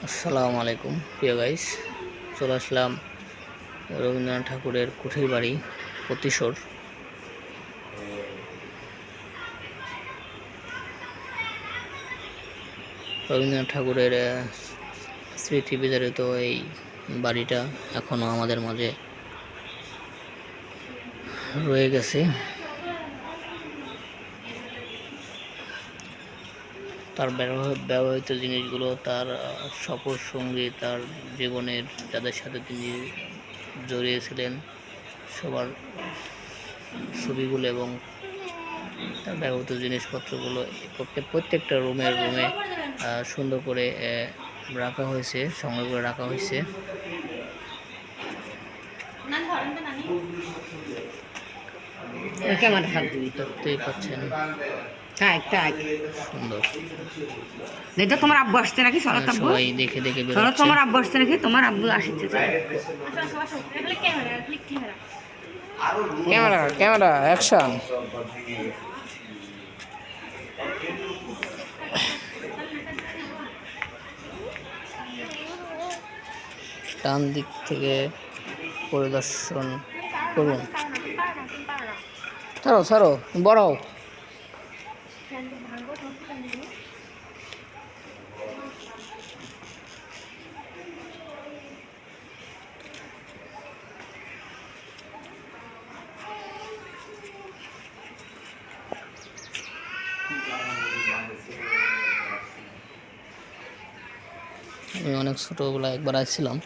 আসসালামু আলাইকুম প্রিয় গাইস, চলে আসলাম রবীন্দ্রনাথ ঠাকুরের কুঠির বাড়ি পতিশোর। রবীন্দ্রনাথ ঠাকুরের স্মৃতি বিজড়িত এই বাড়িটা এখনো আমাদের মাঝে রয়ে গেছে। তার ব্যবহৃত জিনিসগুলো, তার সফর সঙ্গী, তার জীবনের যাদের সাথে তিনি জড়িয়েছিলেন সবার ছবিগুলো এবং তার ব্যবহৃত জিনিসপত্রগুলো প্রত্যেকটা রুমে সুন্দর করে রাখা হয়েছে, সংগ্রহ করে রাখা হয়েছে। দেখতেই পাচ্ছেন সুন্দর। দেখো তোমার আব্বু আসছে নাকি? সবাই দেখে দেখে তোমার আব্বু আসছে নাকি? তোমার আব্বু আসছে। Camera camera action. ডান দিক থেকে পরিদর্শন করুন। ছাড়ো ছাড়ো, বড় আমি অনেক ছোটবেলা একবার আসছিলাম।